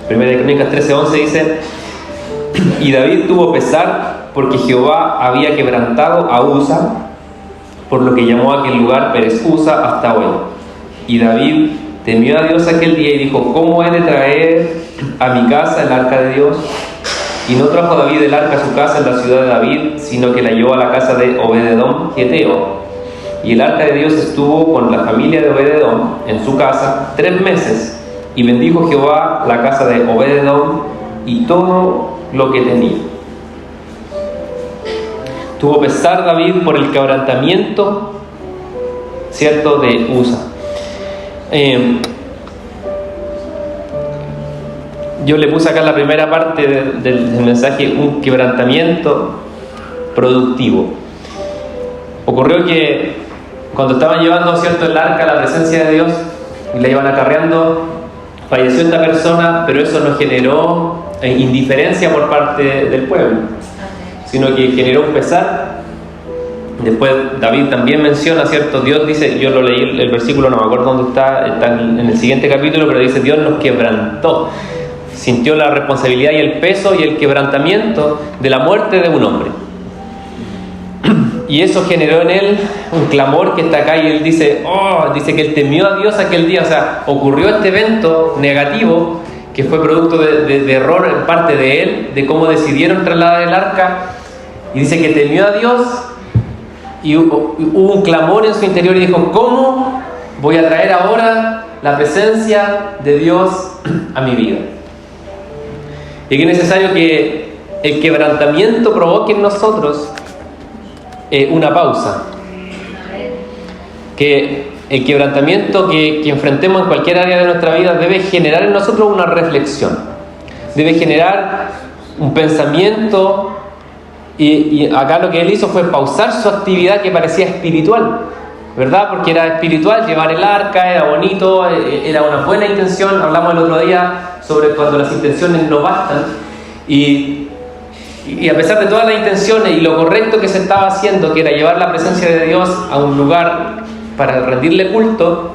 Primera de Crónicas 13:11 dice: y David tuvo pesar porque Jehová había quebrantado a Usa, por lo que llamó a aquel lugar Perez Usa hasta hoy. Y David temió a Dios aquel día y dijo: ¿cómo he de traer a mi casa el arca de Dios? Y no trajo David el arca a su casa en la ciudad de David, sino que la llevó a la casa de Obed-edom geteo. Y el arca de Dios estuvo con la familia de Obed-edom en su casa 3 meses. Y bendijo Jehová la casa de Obed-edom y todo lo que tenía. Tuvo pesar David por el quebrantamiento, ¿cierto?, de Usa. Yo le puse acá en la primera parte del mensaje un quebrantamiento productivo. Ocurrió que cuando estaban llevando, ¿cierto?, el arca a la presencia de Dios y la iban acarreando, falleció esta persona, pero eso no generó indiferencia por parte del pueblo, sino que generó un pesar. Después David también menciona, ¿cierto? Dios dice, yo lo leí el versículo, no me acuerdo dónde está en el siguiente capítulo, pero dice: Dios nos quebrantó, sintió la responsabilidad y el peso y el quebrantamiento de la muerte de un hombre. Y eso generó en él un clamor que está acá, y él dice que él temió a Dios aquel día. O sea, ocurrió este evento negativo que fue producto de error en parte de él, de cómo decidieron trasladar el arca, y dice que temió a Dios y hubo un clamor en su interior y dijo: ¿cómo voy a traer ahora la presencia de Dios a mi vida? Y que es necesario que el quebrantamiento provoque en nosotros una pausa, que el quebrantamiento que enfrentemos en cualquier área de nuestra vida debe generar en nosotros una reflexión, debe generar un pensamiento. Y acá lo que él hizo fue pausar su actividad que parecía espiritual, ¿verdad? Porque era espiritual, llevar el arca, era bonito, era una buena intención. Hablamos el otro día sobre cuando las intenciones no bastan, y a pesar de todas las intenciones y lo correcto que se estaba haciendo, que era llevar la presencia de Dios a un lugar para rendirle culto,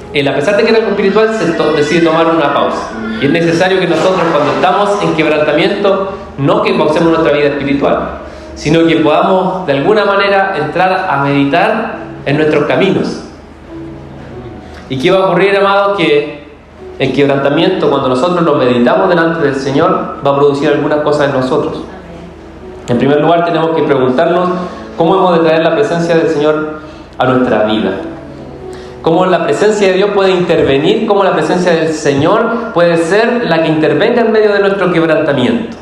a pesar de que era algo espiritual, se decide tomar una pausa. Y es necesario que nosotros, cuando estamos en quebrantamiento, no que pausemos nuestra vida espiritual, sino que podamos de alguna manera entrar a meditar en nuestros caminos. ¿Y qué va a ocurrir, amado? Que el quebrantamiento, cuando nosotros lo meditamos delante del Señor, va a producir algunas cosas en nosotros. En primer lugar, tenemos que preguntarnos cómo hemos de traer la presencia del Señor a nuestra vida. Cómo la presencia de Dios puede intervenir, cómo la presencia del Señor puede ser la que intervenga en medio de nuestro quebrantamiento,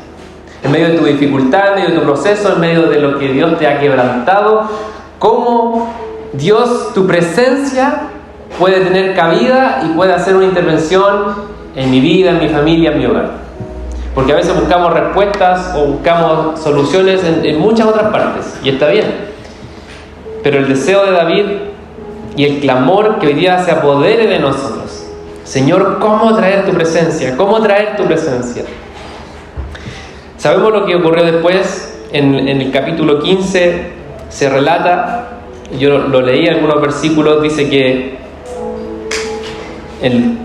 en medio de tu dificultad, en medio de tu proceso, en medio de lo que Dios te ha quebrantado. Cómo Dios, tu presencia, puede tener cabida y puede hacer una intervención en mi vida, en mi familia, en mi hogar. Porque a veces buscamos respuestas o buscamos soluciones en muchas otras partes, y está bien. Pero el deseo de David y el clamor que hoy día se apodere de nosotros: Señor, ¿cómo traer tu presencia? ¿Cómo traer tu presencia? Sabemos lo que ocurrió después. En el capítulo 15 se relata, yo lo leí algunos versículos, dice que el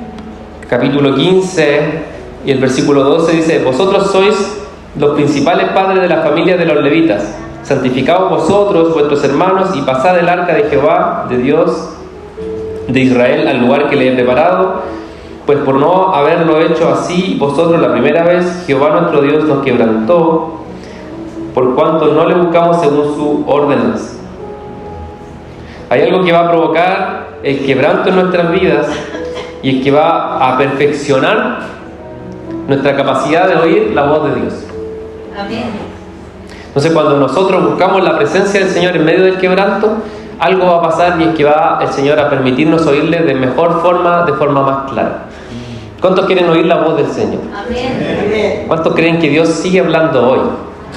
capítulo 15 y el versículo 12 dice: vosotros sois los principales padres de la familia de los levitas, santificaos vosotros, vuestros hermanos, y pasad el arca de Jehová, de Dios de Israel, al lugar que le he preparado, pues por no haberlo hecho así vosotros la primera vez, Jehová nuestro Dios nos quebrantó, por cuanto no le buscamos según su ordenanza. Hay algo que va a provocar el quebranto en nuestras vidas, y es que va a perfeccionar nuestra capacidad de oír la voz de Dios. Amén. Entonces, cuando nosotros buscamos la presencia del Señor en medio del quebranto, algo va a pasar, y es que va el Señor a permitirnos oírle de mejor forma, de forma más clara. ¿Cuántos quieren oír la voz del Señor? Amén. ¿Cuántos creen que Dios sigue hablando hoy?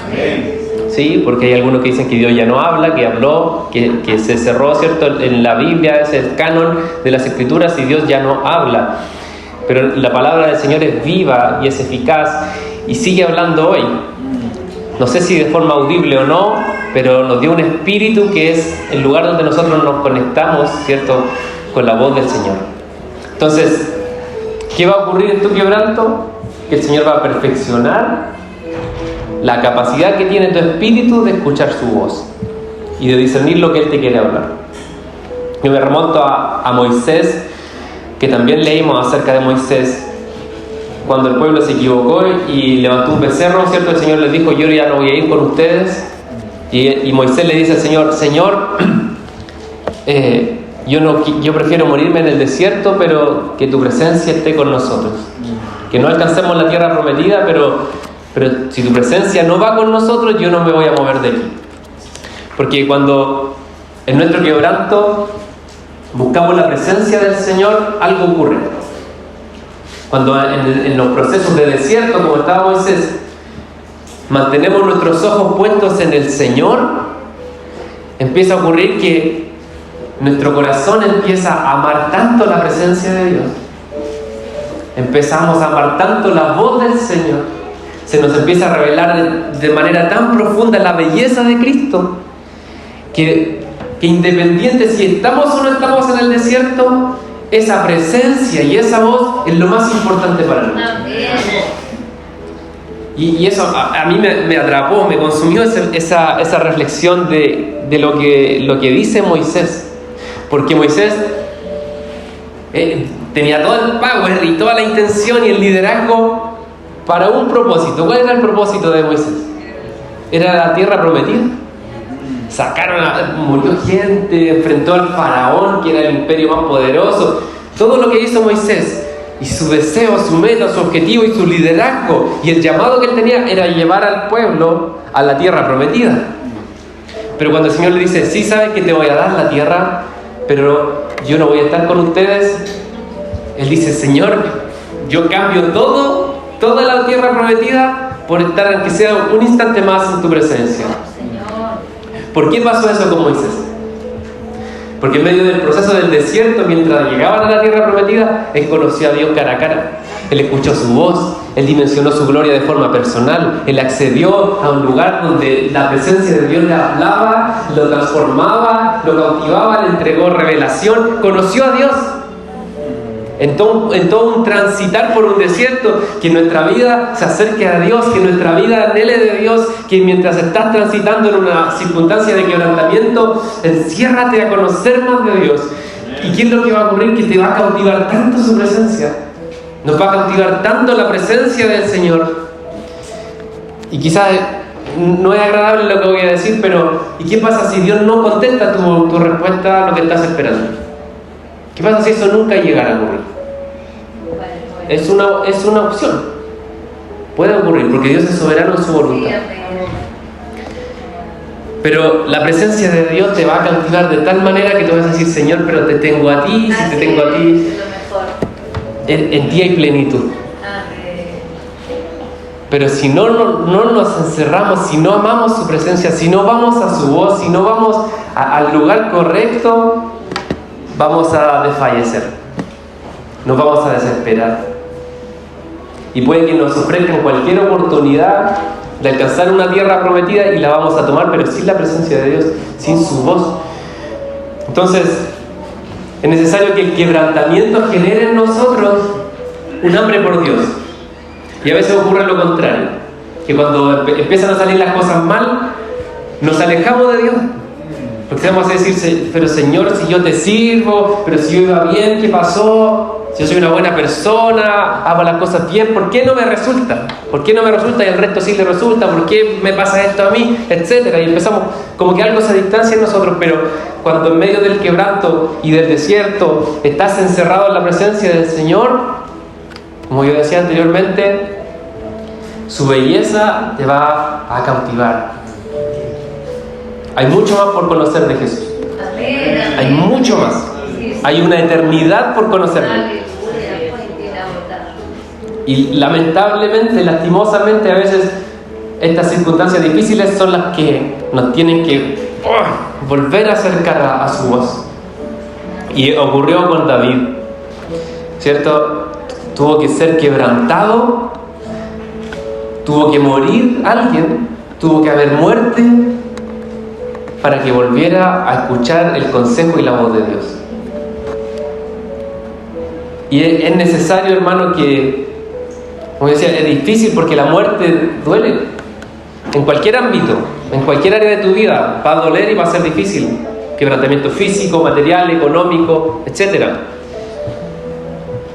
Amén. Sí, porque hay algunos que dicen que Dios ya no habla, que habló, que se cerró, ¿cierto? En la Biblia es el canon de las Escrituras y Dios ya no habla. Pero la palabra del Señor es viva y es eficaz y sigue hablando hoy. No sé si de forma audible o no, pero nos dio un espíritu que es el lugar donde nosotros nos conectamos, ¿cierto?, con la voz del Señor. Entonces, ¿qué va a ocurrir en tu quebranto? que el Señor va a perfeccionar la capacidad que tiene tu espíritu de escuchar su voz y de discernir lo que Él te quiere hablar. Yo me remonto a Moisés, que también leímos acerca de Moisés, cuando el pueblo se equivocó y levantó un becerro, ¿cierto? El Señor les dijo: yo ya no voy a ir con ustedes. Y Moisés le dice al Señor: Señor, yo prefiero morirme en el desierto, pero que tu presencia esté con nosotros. Que no alcancemos la tierra prometida, pero si tu presencia no va con nosotros, yo no me voy a mover de aquí. Porque cuando en nuestro quebranto buscamos la presencia del Señor, algo ocurre. Cuando en los procesos de desierto, como estaba Moisés, mantenemos nuestros ojos puestos en el Señor, empieza a ocurrir que nuestro corazón empieza a amar tanto la presencia de Dios. Empezamos a amar tanto la voz del Señor. Se nos empieza a revelar de manera tan profunda la belleza de Cristo, que independiente si estamos o no estamos en el desierto, esa presencia y esa voz es lo más importante para nosotros. Y eso a mí me atrapó, me consumió esa reflexión de lo que dice Moisés. Porque Moisés tenía todo el power y toda la intención y el liderazgo para un propósito. ¿Cuál era el propósito de Moisés? Era la tierra prometida. Murió gente, enfrentó al faraón, que era el imperio más poderoso. Todo lo que hizo Moisés, y su deseo, su meta, su objetivo y su liderazgo y el llamado que él tenía era llevar al pueblo a la tierra prometida. Pero cuando el Señor le dice: sí, sabes que te voy a dar la tierra, pero yo no voy a estar con ustedes, él dice: Señor, yo cambio toda la tierra prometida por estar, aunque sea un instante más, en tu presencia. ¿Por qué pasó eso con Moisés? Porque en medio del proceso del desierto, mientras llegaban a la tierra prometida, él conoció a Dios cara a cara. Él escuchó su voz, él dimensionó su gloria de forma personal, él accedió a un lugar donde la presencia de Dios le hablaba, lo transformaba, lo cautivaba, le entregó revelación, conoció a Dios. En todo un transitar por un desierto, que nuestra vida se acerque a Dios, que nuestra vida anhele de Dios, que mientras estás transitando en una circunstancia de quebrantamiento, enciérrate a conocer más de Dios. ¿Y qué es lo que va a ocurrir? Que te va a cautivar tanto su presencia, nos va a cautivar tanto la presencia del Señor. Y quizás no es agradable lo que voy a decir, pero ¿y qué pasa si Dios no contesta tu respuesta a lo que estás esperando? ¿Qué pasa si eso nunca llegara a ocurrir? Es una opción. Puede ocurrir, porque Dios es soberano en su voluntad. Pero la presencia de Dios te va a cautivar de tal manera que tú vas a decir: Señor, pero te tengo a ti, si te tengo a ti, en ti hay plenitud. Pero si no nos encerramos, si no amamos su presencia, si no vamos a su voz, si no vamos al lugar correcto, vamos a desfallecer, nos vamos a desesperar. Y puede que nos ofrezcan cualquier oportunidad de alcanzar una tierra prometida y la vamos a tomar, pero sin la presencia de Dios, sin su voz. Entonces, es necesario que el quebrantamiento genere en nosotros un hambre por Dios. Y a veces ocurre lo contrario, que cuando empiezan a salir las cosas mal, nos alejamos de Dios. Porque vamos a decir: pero Señor, si yo te sirvo, pero si yo iba bien, ¿qué pasó? Si yo soy una buena persona, hago las cosas bien, ¿por qué no me resulta? ¿Por qué no me resulta y al resto sí le resulta? ¿Por qué me pasa esto a mí? Etcétera. Y empezamos como que algo se distancia en nosotros, pero cuando en medio del quebranto y del desierto estás encerrado en la presencia del Señor, como yo decía anteriormente, su belleza te va a cautivar. Hay mucho más por conocer de Jesús. Hay mucho más. Hay una eternidad por conocerlo. Y lamentablemente, lastimosamente, a veces estas circunstancias difíciles son las que nos tienen que volver a acercar a su voz. Y ocurrió con David, ¿cierto? Tuvo que ser quebrantado, tuvo que morir alguien, tuvo que haber muerte para que volviera a escuchar el consejo y la voz de Dios. Y es necesario, hermano, que, Como decía, es difícil porque la muerte duele. En cualquier ámbito, en cualquier área de tu vida, va a doler y va a ser difícil. Quebrantamiento físico, material, económico, etc.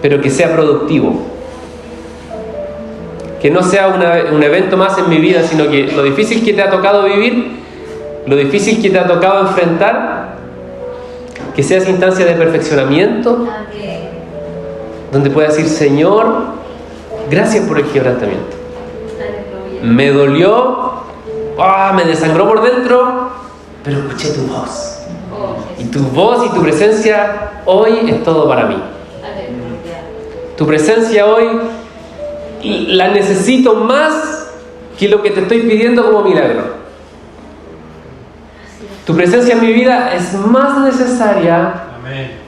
Pero que sea productivo. Que no sea un evento más en mi vida, sino que lo difícil que te ha tocado vivir, lo difícil que te ha tocado enfrentar, que sea esa instancia de perfeccionamiento, donde puedas decir, Señor, gracias por el quebrantamiento. Me dolió, me desangró por dentro, pero escuché tu voz. Y tu voz y tu presencia hoy es todo para mí. Tu presencia hoy la necesito más que lo que te estoy pidiendo como milagro. Tu presencia en mi vida es más necesaria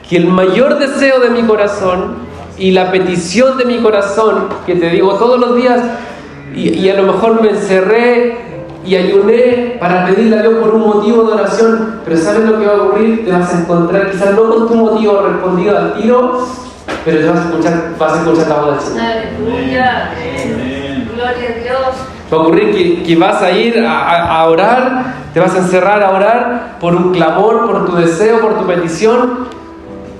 que el mayor deseo de mi corazón y la petición de mi corazón, que te digo todos los días, y a lo mejor me encerré y ayuné para pedirle a Dios por un motivo de oración, pero ¿sabes lo que va a ocurrir? Te vas a encontrar, quizás no con tu motivo respondido al tiro, pero te vas a escuchar la voz del Señor. Aleluya. Gloria a Dios. Va a ocurrir que vas a ir a orar, te vas a encerrar a orar por un clamor, por tu deseo, por tu petición,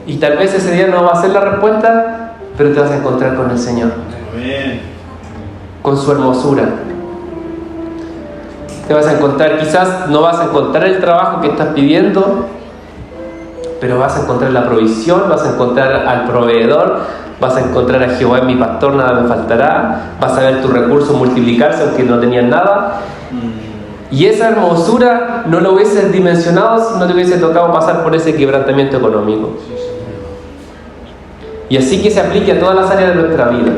y tal vez ese día no va a ser la respuesta, pero te vas a encontrar con el Señor. Con su hermosura. Te vas a encontrar, quizás no vas a encontrar el trabajo que estás pidiendo, pero vas a encontrar la provisión, vas a encontrar al proveedor, vas a encontrar a Jehová en mi pastor, nada me faltará, vas a ver tus recursos multiplicarse aunque no tenías nada. Y esa hermosura no lo hubieses dimensionado si no te hubiese tocado pasar por ese quebrantamiento económico. Y así que se aplique a todas las áreas de nuestra vida.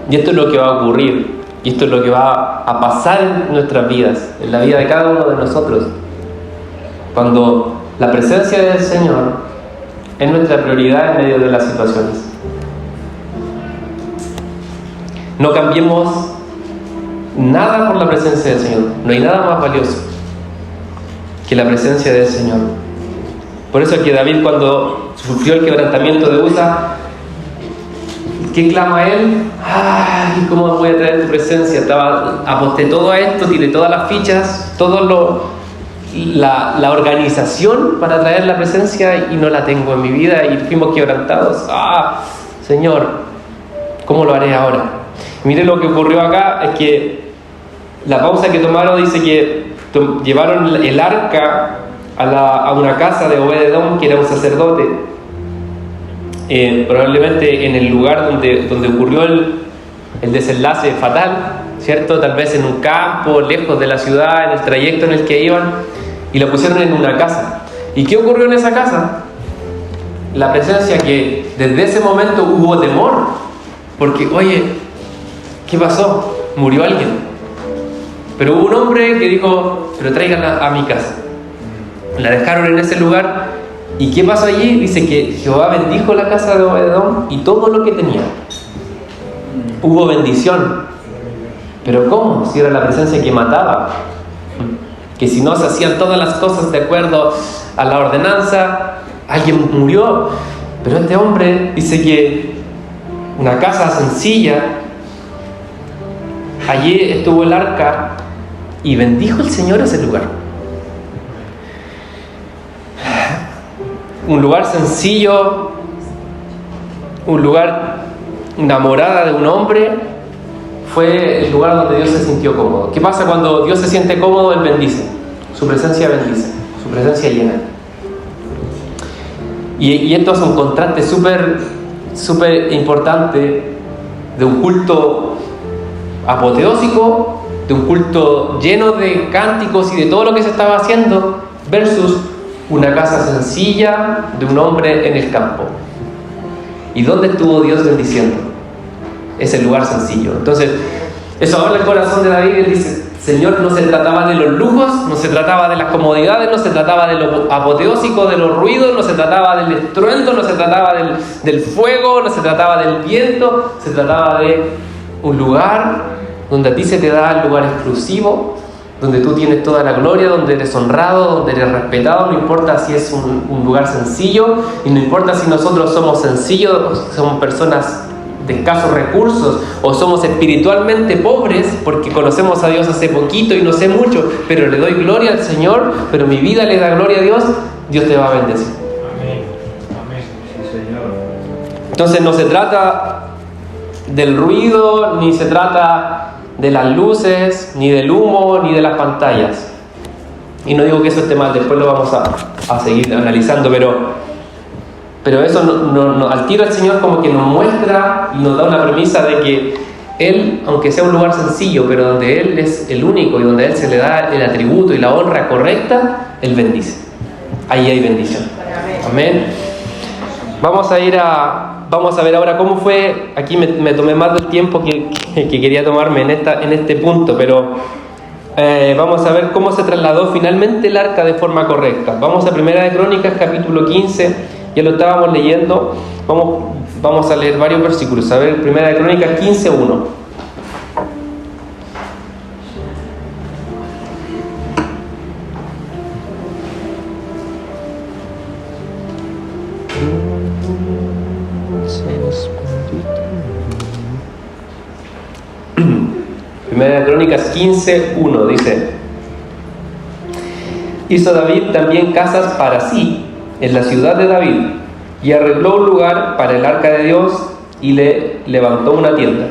Y esto es lo que va a ocurrir, y esto es lo que va a pasar en nuestras vidas, en la vida de cada uno de nosotros, cuando la presencia del Señor es nuestra prioridad en medio de las situaciones. No cambiemos nada por la presencia del Señor. No hay nada más valioso que la presencia del Señor. Por eso que David, cuando sufrió el quebrantamiento de Uza, ¿qué clama él? ¡Ay! ¿Cómo voy a traer tu presencia? Aposté todo a esto, tiré todas las fichas, la organización para traer la presencia y no la tengo en mi vida y fuimos quebrantados. Señor, ¿cómo lo haré ahora? Mire lo que ocurrió acá, es que la pausa que tomaron dice que llevaron el arca a una casa de Obed-Edom, que era un sacerdote, probablemente en el lugar donde ocurrió el desenlace fatal, ¿cierto? Tal vez en un campo, lejos de la ciudad, en el trayecto en el que iban, y lo pusieron en una casa. ¿Y qué ocurrió en esa casa? La presencia que desde ese momento hubo temor, porque, oye, ¿qué pasó? Murió alguien. Pero hubo un hombre que dijo, pero tráiganla a mi casa. La dejaron en ese lugar. ¿Y qué pasó allí? Dice que Jehová bendijo la casa de Obed-Edom y todo lo que tenía. Hubo bendición. ¿Pero cómo? Si era la presencia que mataba. Que si no se hacían todas las cosas de acuerdo a la ordenanza, alguien murió. Pero este hombre dice que una casa sencilla, allí estuvo el arca y bendijo el Señor ese lugar. Un lugar sencillo, un lugar, una morada de un hombre, fue el lugar donde Dios se sintió cómodo. ¿Qué pasa cuando Dios se siente cómodo? Él bendice. Su presencia bendice, su presencia llena. Y esto es un contraste súper importante de un culto apoteósico, de un culto lleno de cánticos y de todo lo que se estaba haciendo, versus una casa sencilla de un hombre en el campo. ¿Y dónde estuvo Dios bendiciendo? Ese lugar sencillo. Entonces, eso habla el corazón de David. Él dice, Señor, no se trataba de los lujos, no se trataba de las comodidades, no se trataba de lo apoteósico, de los ruidos, no se trataba del estruendo, no se trataba del fuego, no se trataba del viento, se trataba de un lugar donde a ti se te da el lugar exclusivo, donde tú tienes toda la gloria, donde eres honrado, donde eres respetado. No importa si es un lugar sencillo, y no importa si nosotros somos sencillos, somos personas de escasos recursos, o somos espiritualmente pobres porque conocemos a Dios hace poquito y no sé mucho, pero le doy gloria al Señor, pero mi vida le da gloria a Dios, Dios te va a bendecir. Amén. Amén. Sí, Señor. Entonces no se trata del ruido, ni se trata de las luces, ni del humo, ni de las pantallas. Y no digo que eso esté mal, después lo vamos a seguir analizando, pero eso al tiro el Señor como que nos muestra y nos da una premisa de que Él, aunque sea un lugar sencillo, pero donde Él es el único y donde a Él se le da el atributo y la honra correcta, Él bendice. Ahí hay bendición. Amén. Vamos a ver ahora cómo fue. Aquí me tomé más del tiempo que quería tomarme en este punto, pero vamos a ver cómo se trasladó finalmente el arca de forma correcta. Vamos a Primera de Crónicas, capítulo 15, ya lo estábamos leyendo. Vamos a leer varios versículos. A ver, Primera de Crónicas 15:1. Primera de Crónicas 15:1 dice: hizo David también casas para sí en la ciudad de David, y arregló un lugar para el arca de Dios y le levantó una tienda.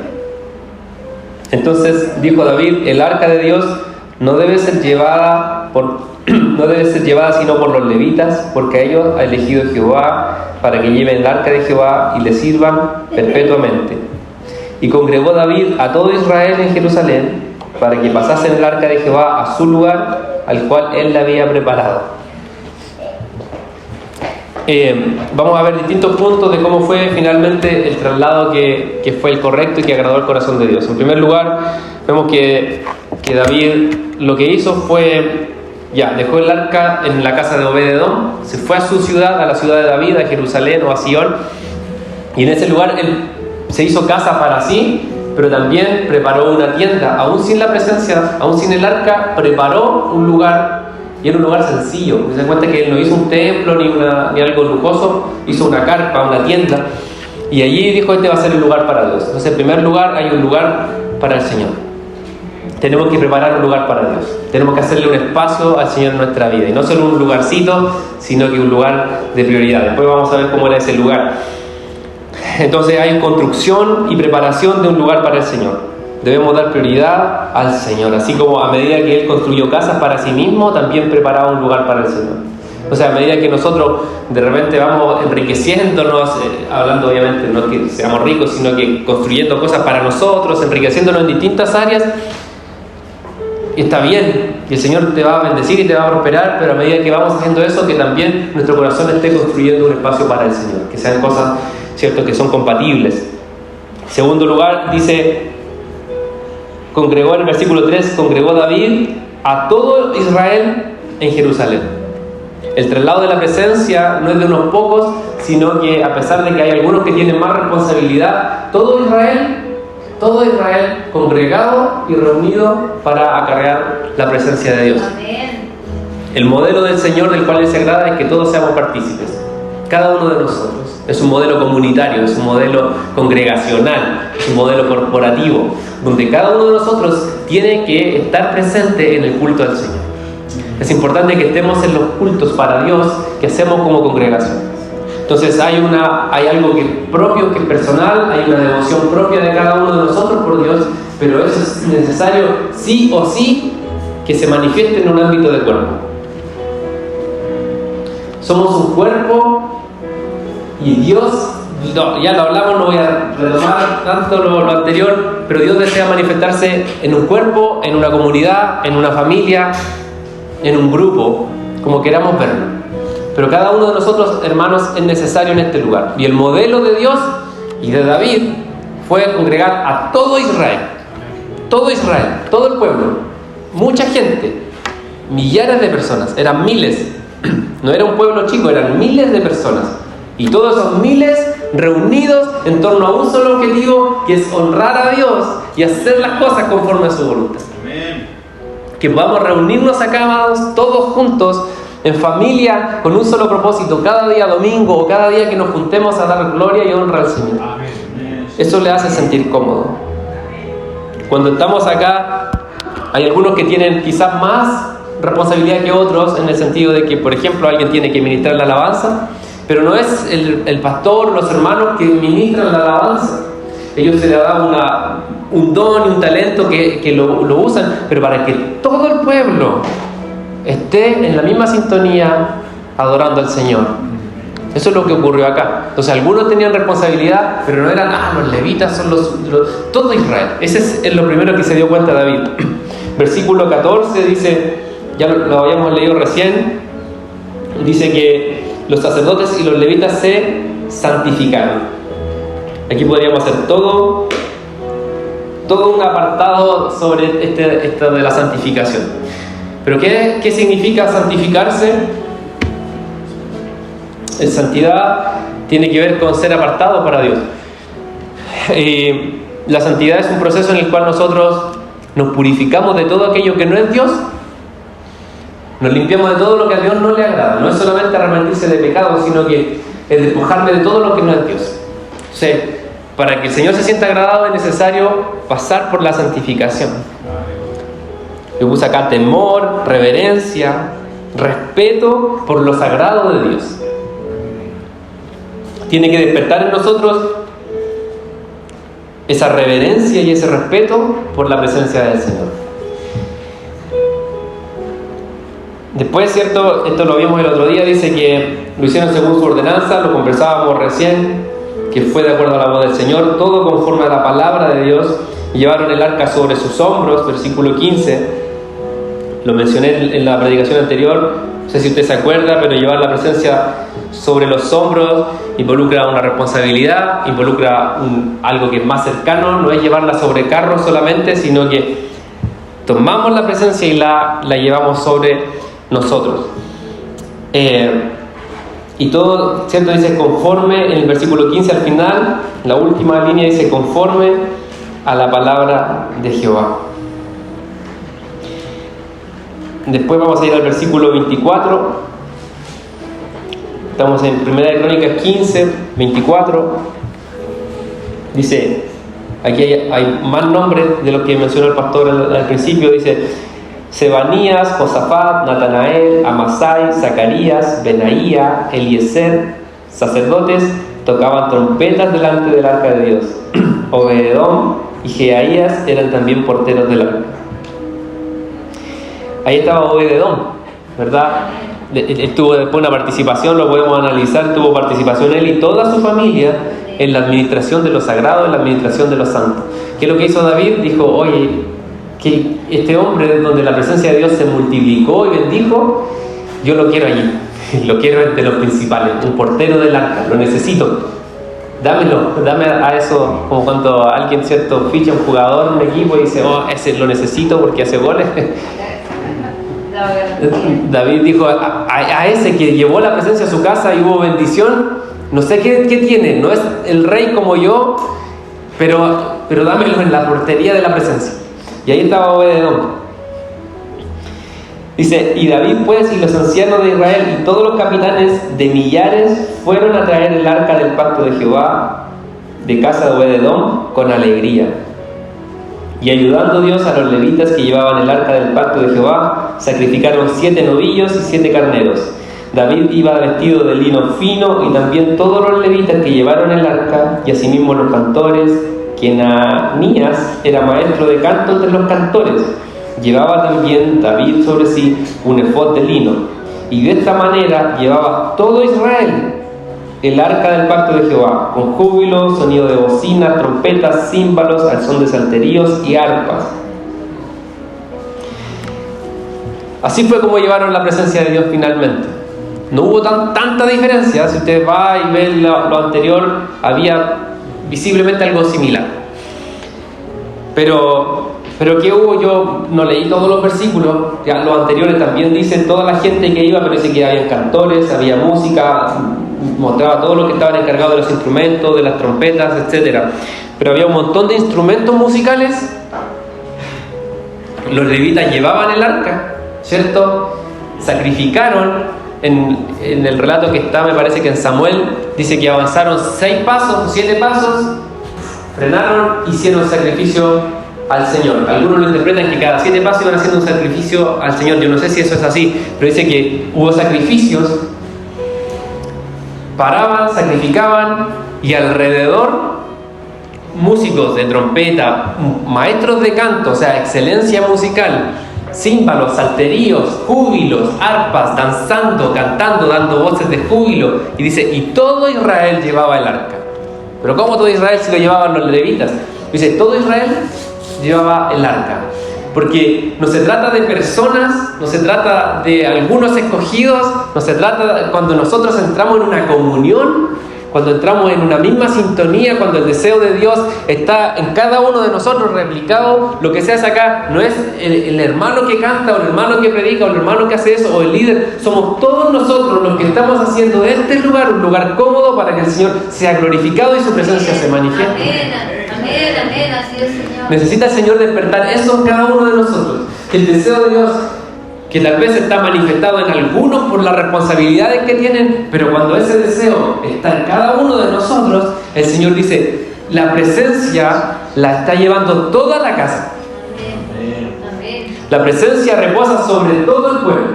Entonces dijo David: el arca de Dios no debe ser llevada sino por los levitas, porque a ellos ha elegido Jehová para que lleven el arca de Jehová y le sirvan perpetuamente. Y congregó David a todo Israel en Jerusalén para que pasasen el arca de Jehová a su lugar, al cual él la había preparado. Vamos a ver distintos puntos de cómo fue finalmente el traslado que fue el correcto y que agradó al corazón de Dios. En primer lugar, vemos que David lo que hizo fue, dejó el arca en la casa de Obed-Edom, se fue a su ciudad, a la ciudad de David, a Jerusalén o a Sion, y en ese lugar él se hizo casa para sí, pero también preparó una tienda, aún sin la presencia, aún sin el arca, preparó un lugar, y era un lugar sencillo. Se da cuenta que él no hizo un templo ni algo lujoso, hizo una carpa, una tienda, y allí dijo: este va a ser el lugar para Dios. Entonces, en primer lugar, hay un lugar para el Señor. Tenemos que preparar un lugar para Dios. Tenemos que hacerle un espacio al Señor en nuestra vida, y no solo un lugarcito, sino que un lugar de prioridad. Después vamos a ver cómo era ese lugar. Entonces hay construcción y preparación de un lugar para el Señor. Debemos dar prioridad al Señor, así como a medida que Él construyó casas para sí mismo, también preparaba un lugar para el Señor. O sea, a medida que nosotros de repente vamos enriqueciéndonos, hablando obviamente no que seamos ricos, sino que construyendo cosas para nosotros, enriqueciéndonos en distintas áreas, está bien, y el Señor te va a bendecir y te va a prosperar, pero a medida que vamos haciendo eso, que también nuestro corazón esté construyendo un espacio para el Señor, que sean cosas, ¿cierto?, que son compatibles. En segundo lugar, dice, congregó en el versículo 3, congregó David a todo Israel en Jerusalén. El traslado de la presencia no es de unos pocos, sino que a pesar de que hay algunos que tienen más responsabilidad, todo Israel congregado y reunido para acarrear la presencia de Dios. Amén. El modelo del Señor del cual Él se agrada es que todos seamos partícipes, cada uno de nosotros. Es un modelo comunitario, es un modelo congregacional, es un modelo corporativo, donde cada uno de nosotros tiene que estar presente en el culto al Señor. Es importante que estemos en los cultos para Dios que hacemos como congregación. Entonces hay algo que es propio, que es personal, hay una devoción propia de cada uno de nosotros por Dios, pero eso es necesario sí o sí que se manifieste en un ámbito del cuerpo. Somos un cuerpo y Dios, ya lo hablamos, no voy a retomar tanto lo anterior, pero Dios desea manifestarse en un cuerpo, en una comunidad, en una familia, en un grupo, como queramos verlo. Pero cada uno de nosotros, hermanos, es necesario en este lugar. Y el modelo de Dios y de David fue congregar a todo Israel, todo el pueblo, mucha gente, millares de personas, eran miles, no era un pueblo chico, eran miles de personas, y todos esos miles reunidos en torno a un solo objetivo, que es honrar a Dios y hacer las cosas conforme a su voluntad. Amén. Que podamos reunirnos acá, amados, todos juntos, en familia, con un solo propósito, cada día domingo o cada día que nos juntemos a dar gloria y honra al Señor. Amén. eso le hace sentir cómodo. Cuando estamos acá, hay algunos que tienen quizás más responsabilidad que otros, en el sentido de que, por ejemplo, alguien tiene que ministrar la alabanza, pero no es el pastor, los hermanos que ministran la alabanza. Ellos se les da un don y un talento que lo usan, pero para que todo el pueblo esté en la misma sintonía adorando al Señor. Eso es lo que ocurrió acá. Entonces algunos tenían responsabilidad, pero no eran, los levitas son todo Israel. Ese es lo primero que se dio cuenta David. Versículo 14 dice, ya lo habíamos leído recién, dice que los sacerdotes y los levitas se santificaron. Aquí podríamos hacer todo un apartado sobre esto de la santificación. Pero ¿qué significa santificarse? Santidad tiene que ver con ser apartado para Dios. La santidad es un proceso en el cual nosotros nos purificamos de todo aquello que no es Dios. Nos limpiamos de todo lo que a Dios no le agrada. No es solamente arrepentirse de pecado, sino que es despojarme de todo lo que no es Dios. O sea, para que el Señor se sienta agradado es necesario pasar por la santificación. Que usa acá temor, reverencia, respeto por lo sagrado de Dios. Tiene que despertar en nosotros esa reverencia y ese respeto por la presencia del Señor. Después, ¿cierto? Esto lo vimos el otro día, dice que lo hicieron según su ordenanza, lo conversábamos recién, que fue de acuerdo a la voz del Señor, todo conforme a la palabra de Dios. Llevaron el arca sobre sus hombros, versículo 15, lo mencioné en la predicación anterior, no sé si usted se acuerda, pero llevar la presencia sobre los hombros involucra una responsabilidad, involucra algo que es más cercano, no es llevarla sobre carros solamente, sino que tomamos la presencia y la llevamos sobre nosotros. Y todo, ¿cierto? Dice conforme, en el versículo 15 al final, la última línea dice conforme a la palabra de Jehová. Después vamos a ir al versículo 24. Estamos en 1 Crónicas 15, 24. Dice, aquí hay más nombres de lo que mencionó el pastor al principio. Dice, Sebanías, Josafat, Natanael, Amasai, Zacarías, Benaía, Eliezer, sacerdotes, tocaban trompetas delante del arca de Dios. Obededón y Jehaías eran también porteros del arca. Ahí estaba Obededón, ¿verdad? Él tuvo después una participación, lo podemos analizar, tuvo participación él y toda su familia en la administración de lo sagrado, en la administración de lo santo. ¿Qué es lo que hizo David? Dijo, oye, que este hombre donde la presencia de Dios se multiplicó y bendijo, yo lo quiero allí, lo quiero entre los principales, un portero del arca, lo necesito, dame a eso, como cuando alguien, cierto, ficha un jugador en un equipo y dice, ese lo necesito porque hace goles. David dijo, a ese que llevó la presencia a su casa y hubo bendición, no sé qué tiene, no es el rey como yo, pero dámelo en la portería de la presencia. Y ahí estaba Obededón. Dice, y David pues y los ancianos de Israel y todos los capitanes de millares fueron a traer el arca del pacto de Jehová de casa de Obededón con alegría. Y ayudando Dios a los levitas que llevaban el arca del pacto de Jehová, sacrificaron 7 novillos y 7 carneros. David iba vestido de lino fino y también todos los levitas que llevaron el arca, y asimismo los cantores, quien Anías era maestro de canto entre los cantores. Llevaba también David sobre sí un efod de lino. Y de esta manera llevaba todo Israel el arca del pacto de Jehová, con júbilo, sonido de bocinas, trompetas, címbalos, al son de salterios y arpas. Así fue como llevaron la presencia de Dios finalmente. No hubo tanta diferencia. Si usted va y ve lo anterior, había visiblemente algo similar. Pero ¿qué hubo? Yo no leí todos los versículos. Ya los anteriores también dicen toda la gente que iba, pero dice que había cantores, había música, mostraba todos los que estaban encargados de los instrumentos, de las trompetas, etc. Pero había un montón de instrumentos musicales. Los levitas llevaban el arca, ¿cierto? Sacrificaron. En el relato que está, me parece que en Samuel, dice que avanzaron 6 pasos, 7 pasos, frenaron, hicieron sacrificio al Señor. Algunos lo interpretan que cada 7 pasos iban haciendo un sacrificio al Señor. Yo no sé si eso es así, pero dice que hubo sacrificios, paraban, sacrificaban, y alrededor músicos de trompeta, maestros de canto, o sea, excelencia musical, címbalos, salterios, júbilos, arpas, danzando, cantando, dando voces de júbilo. Y dice, y todo Israel llevaba el arca. Pero ¿cómo todo Israel si lo llevaban los levitas? Dice, todo Israel llevaba el arca. Porque no se trata de personas, no se trata de algunos escogidos, no se trata cuando nosotros entramos en una comunión, cuando entramos en una misma sintonía, cuando el deseo de Dios está en cada uno de nosotros replicado. Lo que se hace acá no es el hermano que canta, o el hermano que predica, o el hermano que hace eso, o el líder. Somos todos nosotros los que estamos haciendo de este lugar un lugar cómodo para que el Señor sea glorificado y su presencia se manifieste. Amén, amén, así es, Señor. Necesita el Señor despertar eso en cada uno de nosotros. El deseo de Dios, que tal vez está manifestado en algunos por las responsabilidades que tienen, pero cuando ese deseo está en cada uno de nosotros, el Señor dice, la presencia la está llevando toda la casa. Amén. La presencia reposa sobre todo el pueblo.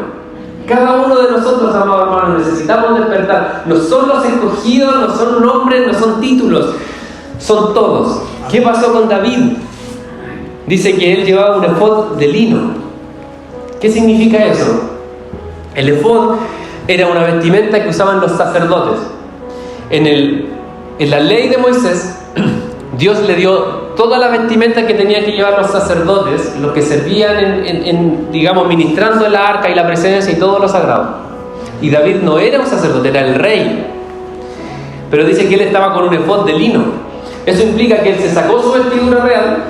Cada uno de nosotros, amados hermanos, necesitamos despertar. No son los escogidos, no son nombres, no son títulos, son todos. ¿Qué pasó con David? Dice que él llevaba un efod de lino. ¿Qué significa eso? El efod era una vestimenta que usaban los sacerdotes. En la ley de Moisés, Dios le dio toda la vestimenta que tenían que llevar los sacerdotes, los que servían digamos, ministrando la arca y la presencia y todo lo sagrado. Y David no era un sacerdote, era el rey. Pero dice que él estaba con un efod de lino. Eso implica que él se sacó su vestidura real,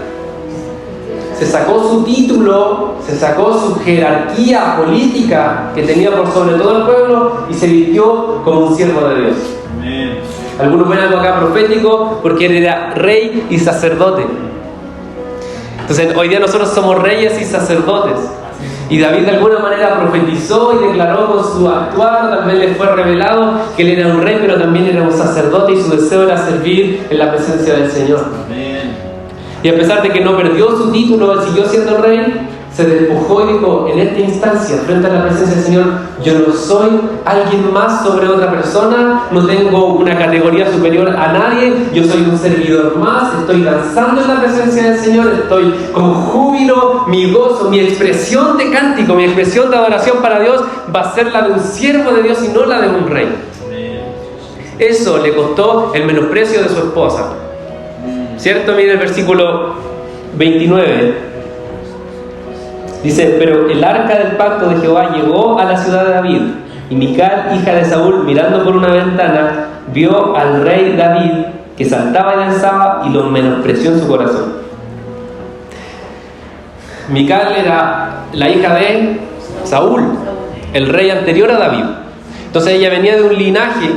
se sacó su título, se sacó su jerarquía política que tenía por sobre todo el pueblo y se vistió como un siervo de Dios. Amén. Algunos ven algo acá profético porque él era rey y sacerdote. Entonces hoy día nosotros somos reyes y sacerdotes. Y David de alguna manera profetizó y declaró con su actuar, también le fue revelado que él era un rey, pero también era un sacerdote y su deseo era servir en la presencia del Señor. Amén. Y a pesar de que no perdió su título, él siguió siendo rey, se despojó y dijo, en esta instancia, frente a la presencia del Señor, yo no soy alguien más sobre otra persona, no tengo una categoría superior a nadie, yo soy un servidor más, estoy danzando en la presencia del Señor, estoy con júbilo, mi gozo, mi expresión de cántico, mi expresión de adoración para Dios va a ser la de un siervo de Dios y no la de un rey. Eso le costó el menosprecio de su esposa. ¿Cierto? Mire el versículo 29. Dice, pero el arca del pacto de Jehová llegó a la ciudad de David, y Mical, hija de Saúl, mirando por una ventana, vio al rey David que saltaba y danzaba y lo menospreció en su corazón. Mical era la hija de Saúl, el rey anterior a David. Entonces ella venía de un linaje,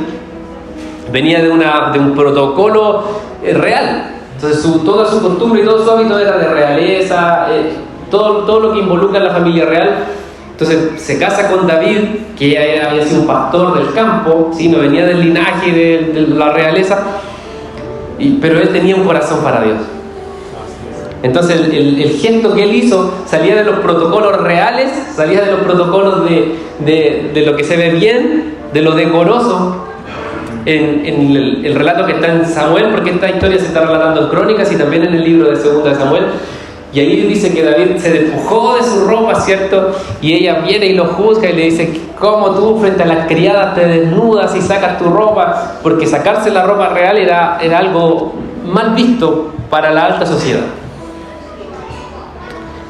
venía de un protocolo real. Entonces toda su costumbre y todo su hábito era de realeza, todo lo que involucra a la familia real. Entonces se casa con David, que había sido un pastor del campo, ¿sí? No venía del linaje de la realeza, pero él tenía un corazón para Dios. Entonces el gesto que él hizo salía de los protocolos reales, salía de los protocolos de lo que se ve bien, de lo decoroso. En el relato que está en Samuel, porque esta historia se está relatando en Crónicas y también en el libro de 2 de Samuel, y ahí dice que David se despojó de su ropa, ¿cierto? Y ella viene y lo juzga y le dice, ¿cómo tú frente a las criadas te desnudas y sacas tu ropa? Porque sacarse la ropa real era algo mal visto para la alta sociedad.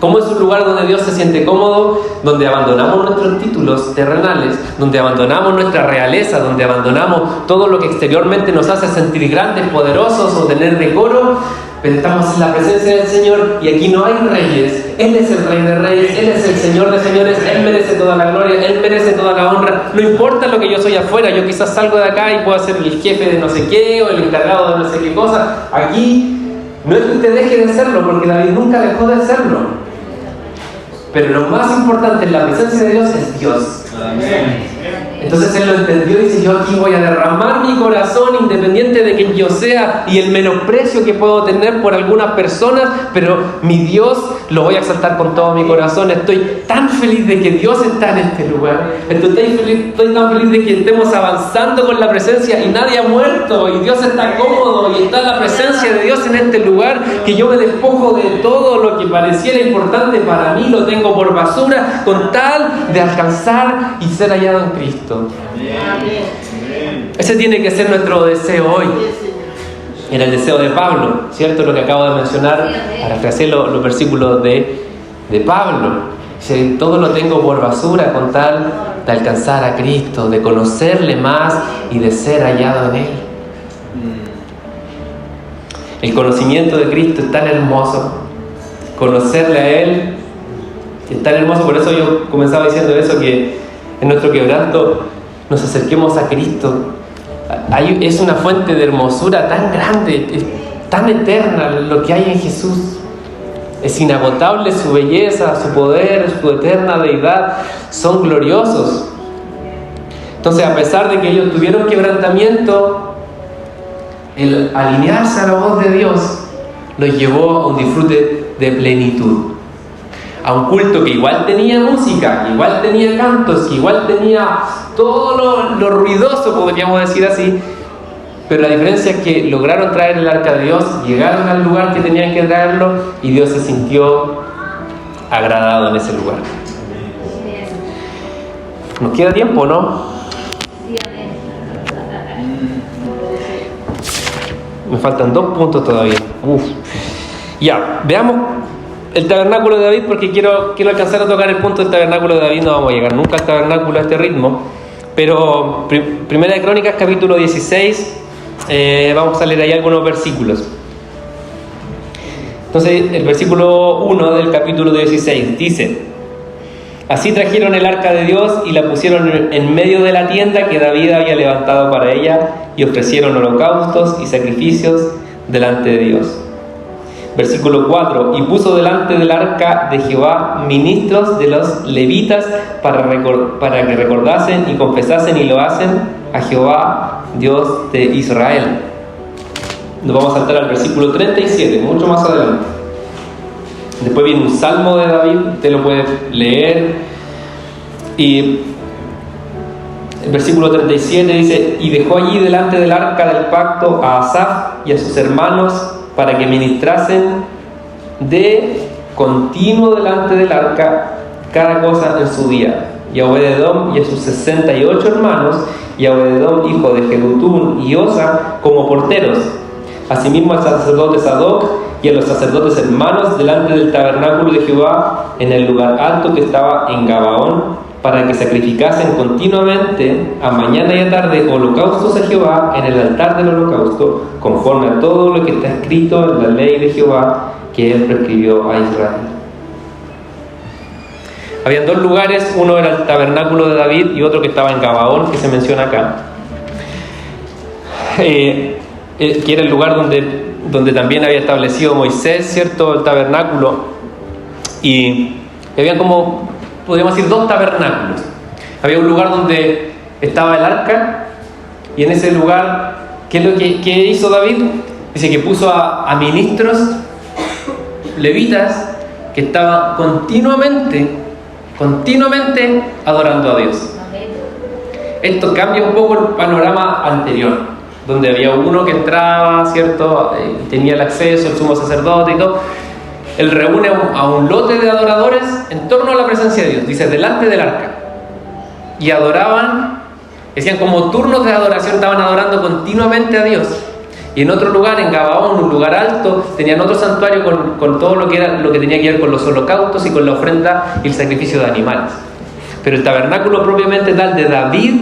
Como es un lugar donde Dios se siente cómodo, donde abandonamos nuestros títulos terrenales, donde abandonamos nuestra realeza, donde abandonamos todo lo que exteriormente nos hace sentir grandes, poderosos o tener decoro, pero estamos en la presencia del Señor y aquí no hay reyes. Él es el Rey de Reyes, Él es el Señor de Señores, Él merece toda la gloria, Él merece toda la honra. No importa lo que yo soy afuera, yo quizás salgo de acá y puedo ser el jefe de no sé qué o el encargado de no sé qué cosa. Aquí no es que usted deje de serlo, porque David nunca dejó de serlo. Pero lo más importante en la presencia de Dios es Dios. Amén. Entonces él lo entendió y dice, yo aquí voy a derramar mi corazón independiente de quien yo sea y el menosprecio que puedo tener por algunas personas, pero mi Dios lo voy a exaltar con todo mi corazón. Estoy tan feliz de que Dios está en este lugar. Estoy tan feliz de que estemos avanzando con la presencia y nadie ha muerto y Dios está cómodo y está la presencia de Dios en este lugar, que yo me despojo de todo lo que pareciera importante para mí, lo tengo por basura con tal de alcanzar y ser hallado en Cristo. Ese tiene que ser nuestro deseo hoy. Era el deseo de Pablo, ¿cierto? Lo que acabo de mencionar, parafraseé los versículos de Pablo. Dice, todo lo tengo por basura con tal de alcanzar a Cristo, de conocerle más y de ser hallado en Él. El conocimiento de Cristo es tan hermoso. Conocerle a Él es tan hermoso. Por eso yo comenzaba diciendo eso, que en nuestro quebranto nos acerquemos a Cristo. Es una fuente de hermosura tan grande, tan eterna lo que hay en Jesús. Es inagotable su belleza, su poder, su eterna deidad. Son gloriosos. Entonces, a pesar de que ellos tuvieron quebrantamiento, el alinearse a la voz de Dios los llevó a un disfrute de plenitud. A un culto que igual tenía música, que igual tenía cantos, que igual tenía todo lo ruidoso, podríamos decir así, pero la diferencia es que lograron traer el arca de Dios, llegaron al lugar que tenían que traerlo y Dios se sintió agradado en ese lugar. ¿Nos queda tiempo, no? Me faltan 2 puntos todavía. Ya, veamos el tabernáculo de David, porque quiero alcanzar a tocar el punto del tabernáculo de David. No vamos a llegar nunca al tabernáculo a este ritmo, pero Primera de Crónicas capítulo 16, vamos a leer ahí algunos versículos. Entonces el versículo 1 del capítulo 16 dice: así trajeron el arca de Dios y la pusieron en medio de la tienda que David había levantado para ella, y ofrecieron holocaustos y sacrificios delante de Dios. Versículo 4: y puso delante del arca de Jehová ministros de los levitas para que recordasen y confesasen y lo hacen a Jehová, Dios de Israel. Nos vamos a saltar al versículo 37, mucho más adelante. Después viene un salmo de David, usted lo puede leer. Y el versículo 37 dice: y dejó allí delante del arca del pacto a Asaf y a sus hermanos para que ministrasen de continuo delante del arca cada cosa en su día, y a Obed-edom y a sus 68 hermanos, y a Obed-edom hijo de Jedutún y Osa como porteros, asimismo al sacerdote Sadoc y a los sacerdotes hermanos delante del tabernáculo de Jehová en el lugar alto que estaba en Gabaón, para que sacrificasen continuamente a mañana y a tarde holocaustos a Jehová en el altar del holocausto, conforme a todo lo que está escrito en la ley de Jehová que él prescribió a Israel. Habían 2 lugares, uno era el tabernáculo de David y otro que estaba en Gabaón, que se menciona acá, que era el lugar donde también había establecido Moisés, ¿cierto?, el tabernáculo. Y había como, podríamos decir, 2 tabernáculos. Había un lugar donde estaba el arca, y en ese lugar, ¿qué es lo que hizo David? Dice que puso a ministros levitas que estaban continuamente adorando a Dios. Esto cambia un poco el panorama anterior, donde había uno que entraba, ¿cierto?, y tenía el acceso, el sumo sacerdote y todo. Él reúne a un lote de adoradores en torno a la presencia de Dios, dice, delante del arca, y adoraban, decían como turnos de adoración, estaban adorando continuamente a Dios. Y en otro lugar, en Gabaón, un lugar alto, tenían otro santuario con todo lo que tenía que ver con los holocaustos y con la ofrenda y el sacrificio de animales. Pero el tabernáculo propiamente tal de David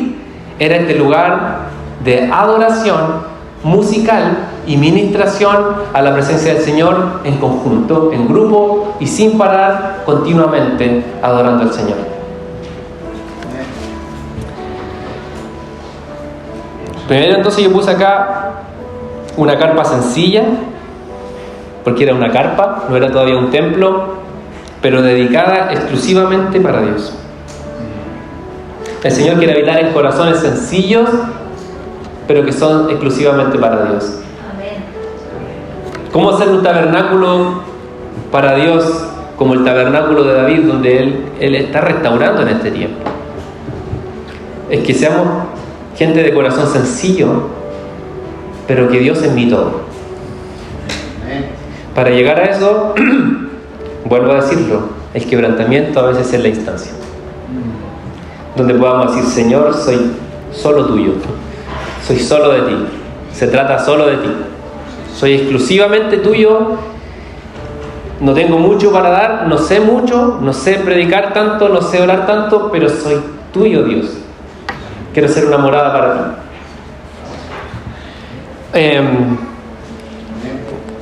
era este lugar de adoración musical y ministración a la presencia del Señor en conjunto, en grupo y sin parar, continuamente adorando al Señor. Primero, entonces, yo puse acá una carpa sencilla, porque era una carpa, no era todavía un templo, pero dedicada exclusivamente para Dios. El Señor quiere habitar en corazones sencillos, pero que son exclusivamente para Dios. Amén. ¿Cómo hacer un tabernáculo para Dios como el tabernáculo de David, donde Él está restaurando en este tiempo? Es que seamos gente de corazón sencillo, pero que Dios es mi todo. Para llegar a eso, vuelvo a decirlo, el quebrantamiento a veces es la instancia donde podamos decir: Señor, soy solo tuyo, soy solo de ti, se trata solo de ti, soy exclusivamente tuyo, no tengo mucho para dar, no sé mucho, no sé predicar tanto, no sé orar tanto, pero soy tuyo, Dios, quiero ser una morada para ti.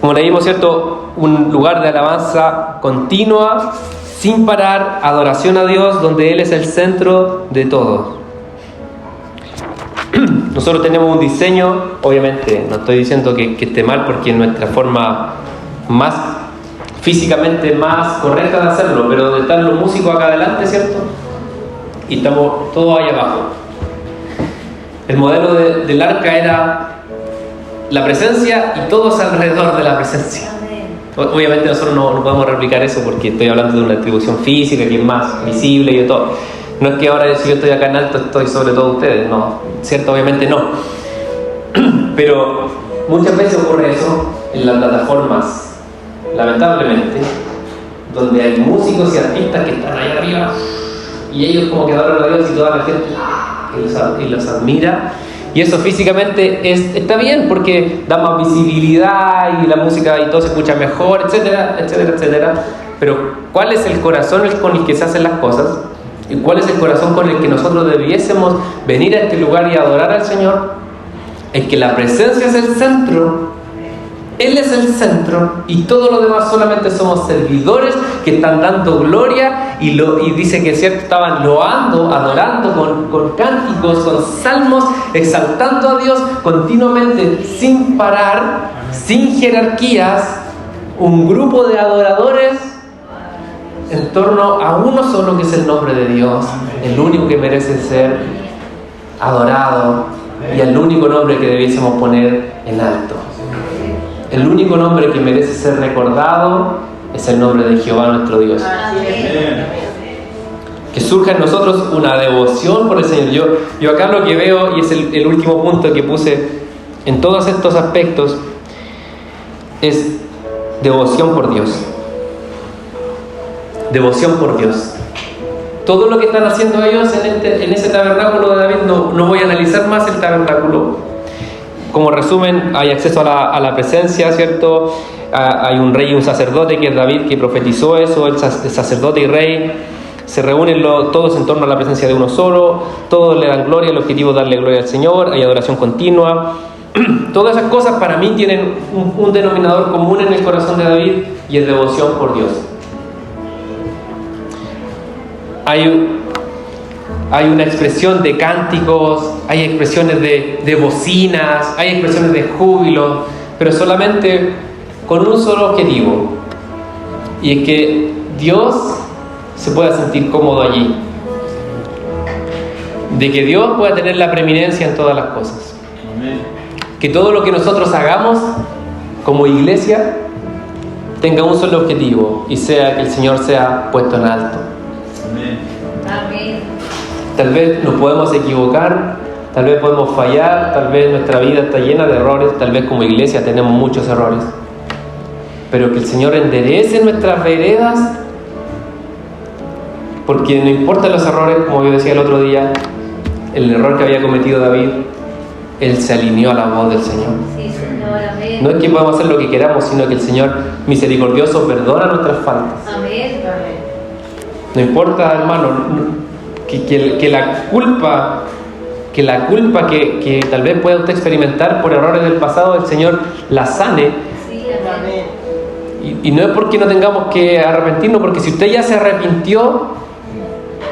Como leímos, ¿cierto? Un lugar de alabanza continua, sin parar, adoración a Dios, donde Él es el centro de todo. Nosotros tenemos un diseño, obviamente, no estoy diciendo que esté mal, porque es nuestra forma más, físicamente más correcta de hacerlo, pero de estar los músicos acá adelante, ¿cierto? Y estamos todos ahí abajo. El modelo del arca era la presencia y todos alrededor de la presencia. Obviamente nosotros no podemos replicar eso, porque estoy hablando de una distribución física que es más visible y de todo. No es que ahora, si yo estoy acá en alto, estoy sobre todos ustedes, no, cierto, obviamente no. Pero muchas veces ocurre eso en las plataformas, lamentablemente, donde hay músicos y artistas que están ahí arriba y ellos como que adoran a Dios y toda la gente y los admira. Y eso físicamente está bien, porque da más visibilidad y la música y todo se escucha mejor, etcétera, etcétera, etcétera. Pero ¿cuál es el corazón con el que se hacen las cosas? ¿Y cuál es el corazón con el que nosotros debiésemos venir a este lugar y adorar al Señor? Es que la presencia es el centro, Él es el centro, y todo lo demás solamente somos servidores que están dando gloria, y dice que cierto, estaban loando, adorando con cánticos, con salmos, exaltando a Dios continuamente, sin parar, sin jerarquías, un grupo de adoradores en torno a uno solo, que es el nombre de Dios, el único que merece ser adorado y el único nombre que debiésemos poner en alto. El único nombre que merece ser recordado es el nombre de Jehová nuestro Dios. Que surja en nosotros una devoción por el Señor. Yo acá lo que veo, y es el último punto que puse en todos estos aspectos, es devoción por Dios. Devoción por Dios. Todo lo que están haciendo ellos en ese tabernáculo de David, no voy a analizar más el tabernáculo. Como resumen, hay acceso a la presencia, ¿cierto? Hay un rey y un sacerdote, que es David, que profetizó eso. El sacerdote y rey se reúnen todos en torno a la presencia de uno solo. Todos le dan gloria, el objetivo es darle gloria al Señor. Hay adoración continua. Todas esas cosas para mí tienen un denominador común en el corazón de David, y es devoción por Dios. Hay una expresión de cánticos, hay expresiones de bocinas, hay expresiones de júbilo, pero solamente con un solo objetivo, y es que Dios se pueda sentir cómodo allí, de que Dios pueda tener la preeminencia en todas las cosas. Amén. Que todo lo que nosotros hagamos como iglesia tenga un solo objetivo, y sea que el Señor sea puesto en alto. Amén. Amén. Tal vez nos podemos equivocar, tal vez podemos fallar, tal vez nuestra vida está llena de errores, tal vez como iglesia tenemos muchos errores, pero que el Señor enderece nuestras veredas, porque no importa los errores, como yo decía el otro día, el error que había cometido David, él se alineó a la voz del Señor. Sí, Señor, amén. No es que podamos hacer lo que queramos, sino que el Señor misericordioso perdona nuestras faltas. Amén. No importa, hermano, que la culpa que tal vez pueda usted experimentar por errores del pasado, el Señor la sane. Sí, amén. Y no es porque no tengamos que arrepentirnos, porque si usted ya se arrepintió,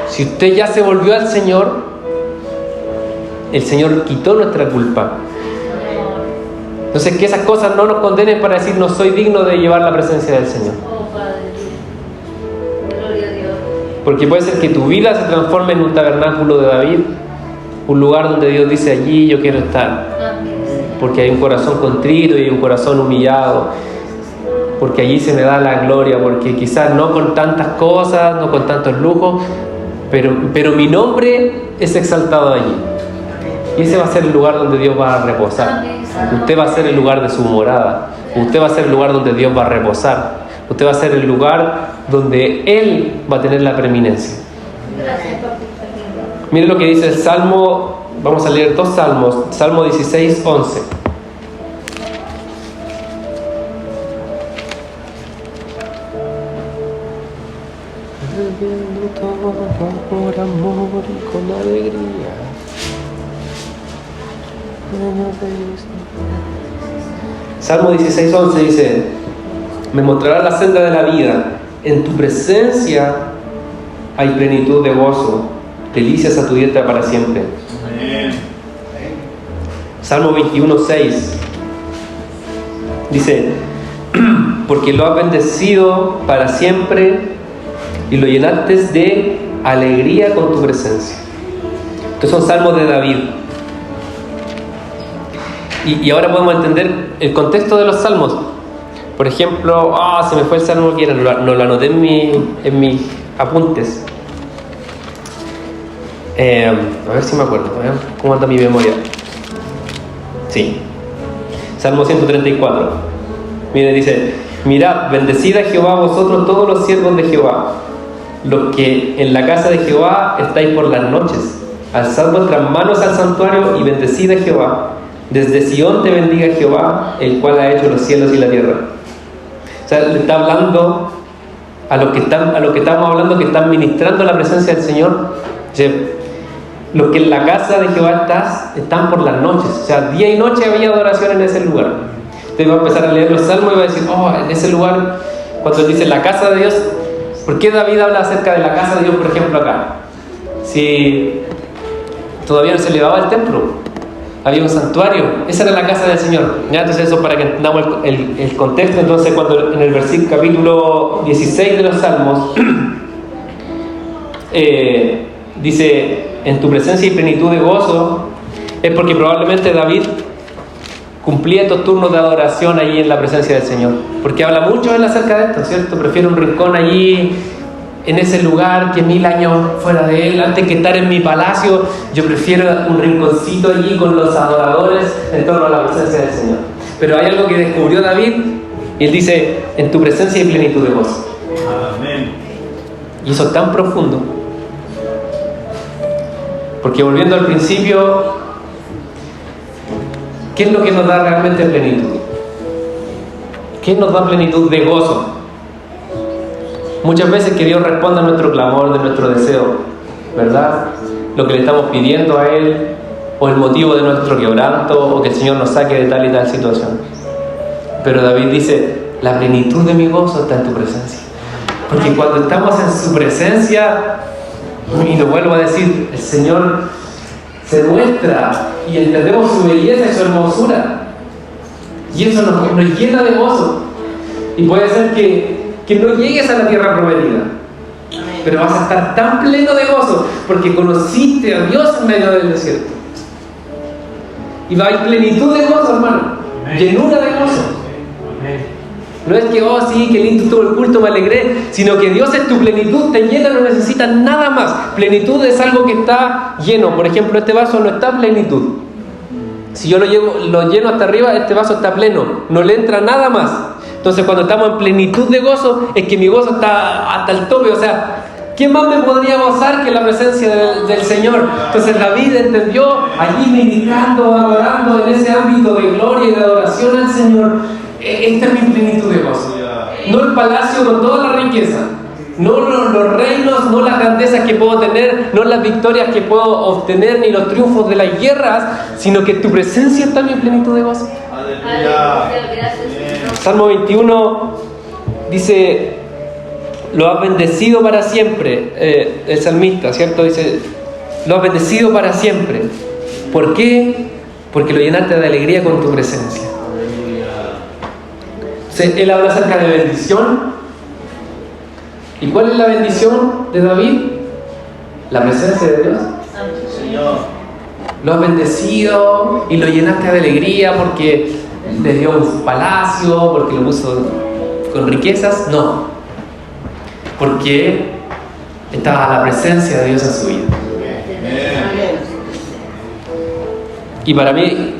si usted ya se volvió al Señor, el Señor quitó nuestra culpa. Entonces, que esas cosas no nos condenen para decir: no soy digno de llevar la presencia del Señor. Oh, Padre, gloria a Dios. Porque puede ser que tu vida se transforme en un tabernáculo de David, un lugar donde Dios dice: allí yo quiero estar, Amén, Señor. porque hay un corazón contrito y hay un corazón humillado, porque allí se me da la gloria, porque quizás no con tantas cosas, no con tantos lujos, pero mi nombre es exaltado allí. Y ese va a ser el lugar donde Dios va a reposar. Usted va a ser el lugar de su morada. Usted va a ser el lugar donde Dios va a reposar. Usted va a ser el lugar donde Él va a tener la preeminencia. Gracias, papá. Miren lo que dice el Salmo. Vamos a leer dos salmos. Salmo 16, 11. Por amor y con alegría. Salmo 16, 11 dice: me mostrará la senda de la vida, en tu presencia hay plenitud de gozo, delicias a tu diestra para siempre. Amén. Salmo 21, 6 dice: porque lo has bendecido para siempre y lo llenaste de alegría con tu presencia. Estos son salmos de David. Y ahora podemos entender el contexto de los salmos. Por ejemplo, se me fue el salmo que era, no lo anoté en mis apuntes. A ver si me acuerdo, ¿cómo anda mi memoria? Sí. Salmo 134. Mire, dice: mirad, bendecid a Jehová vosotros todos los siervos de Jehová, los que en la casa de Jehová estáis por las noches. Alzad vuestras manos al santuario y bendecid a Jehová. Desde Sión te bendiga Jehová, el cual ha hecho los cielos y la tierra. O sea, le está hablando a los que estamos hablando, que están ministrando la presencia del Señor. O sea, los que en la casa de Jehová están por las noches. O sea, día y noche había adoración en ese lugar. Usted va a empezar a leer los salmos y va a decir: en ese lugar, cuando dice la casa de Dios, ¿por qué David habla acerca de la casa de Dios, por ejemplo, acá? Si todavía no se elevaba el templo, había un santuario, esa era la casa del Señor. ¿Ya? Entonces, eso para que entendamos el contexto. Entonces, cuando en el versículo capítulo 16 de los Salmos dice: en tu presencia y plenitud de gozo, es porque probablemente David cumplía estos turnos de adoración allí en la presencia del Señor, porque habla mucho él acerca de esto, ¿cierto? Prefiero un rincón allí en ese lugar que 1000 años fuera de él. Antes que estar en mi palacio, yo prefiero un rinconcito allí con los adoradores en torno a la presencia del Señor. Pero hay algo que descubrió David, y él dice: en tu presencia hay plenitud de gozo. Amén. Y eso es tan profundo, porque volviendo al principio, ¿qué es lo que nos da realmente plenitud? ¿Qué nos da plenitud de gozo? Muchas veces que Dios responda a nuestro clamor, de nuestro deseo, ¿verdad? Lo que le estamos pidiendo a Él, o el motivo de nuestro quebranto, o que el Señor nos saque de tal y tal situación. Pero David dice: la plenitud de mi gozo está en tu presencia. Porque cuando estamos en su presencia, y lo vuelvo a decir, el Señor se muestra y entendemos su belleza y su hermosura, y eso nos llena de gozo. Y puede ser que no llegues a la tierra prometida, pero vas a estar tan pleno de gozo porque conociste a Dios en medio del desierto. Y va a haber plenitud de gozo, hermano. Amén. Llenura de gozo. Amén. No es que, sí, qué lindo estuvo el culto, me alegré, sino que Dios es tu plenitud, te llena, no necesitas nada más. Plenitud es algo que está lleno. Por ejemplo, este vaso no está en plenitud. Si yo lo lleno hasta arriba, este vaso está pleno, no le entra nada más. Entonces, cuando estamos en plenitud de gozo, es que mi gozo está hasta el tope. O sea, ¿quién más me podría gozar que la presencia del Señor? Entonces David entendió, allí ministrando, adorando en ese ámbito de gloria y de adoración al Señor: esta es mi plenitud de gozo. No el palacio con toda la riqueza, no los reinos, no las grandezas que puedo tener, no las victorias que puedo obtener, ni los triunfos de las guerras, sino que tu presencia está en mi plenitud de gozo. Aleluya. Salmo 21 dice: lo has bendecido para siempre. El salmista, ¿cierto? Dice: lo has bendecido para siempre. ¿Por qué? Porque lo llenaste de alegría con tu presencia. Él habla acerca de bendición, ¿Y cuál es la bendición de David? La presencia de Dios. Señor. Lo has bendecido y lo llenaste de alegría porque le dio un palacio, porque lo puso con riquezas. No, porque estaba la presencia de Dios en su vida. Y para mí,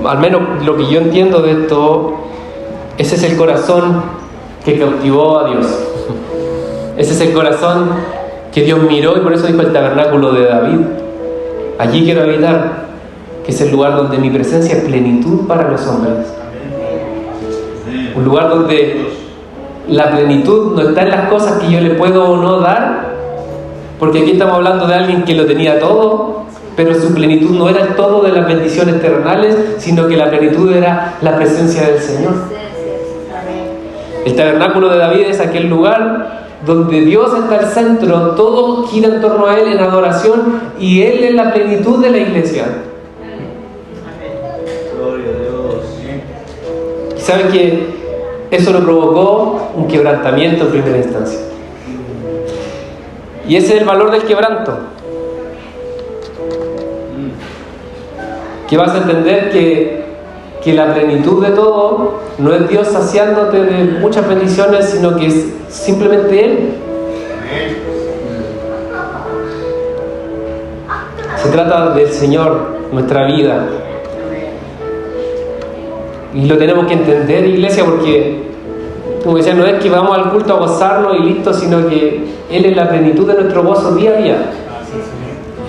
al menos lo que yo entiendo de esto, ese es el corazón que cautivó a Dios. Ese es el corazón que Dios miró y por eso dijo el tabernáculo de David. Allí quiero habitar, que es el lugar donde mi presencia es plenitud para los hombres. Un lugar donde la plenitud no está en las cosas que yo le puedo o no dar, porque aquí estamos hablando de alguien que lo tenía todo, pero su plenitud no era el todo de las bendiciones terrenales, sino que la plenitud era la presencia del Señor. El tabernáculo de David es aquel lugar donde Dios está al centro, todo gira en torno a Él en adoración y Él es la plenitud de la iglesia. Gloria a Dios. ¿Y sabe que eso lo provocó un quebrantamiento en primera instancia? Y ese es el valor del quebranto. Que vas a entender que la plenitud de todo no es Dios saciándote de muchas bendiciones, sino que es simplemente Él. Se trata del Señor, nuestra vida. Y lo tenemos que entender, iglesia, porque, como decía, no es que vamos al culto a gozarlo y listo, sino que Él es la plenitud de nuestro gozo día a día.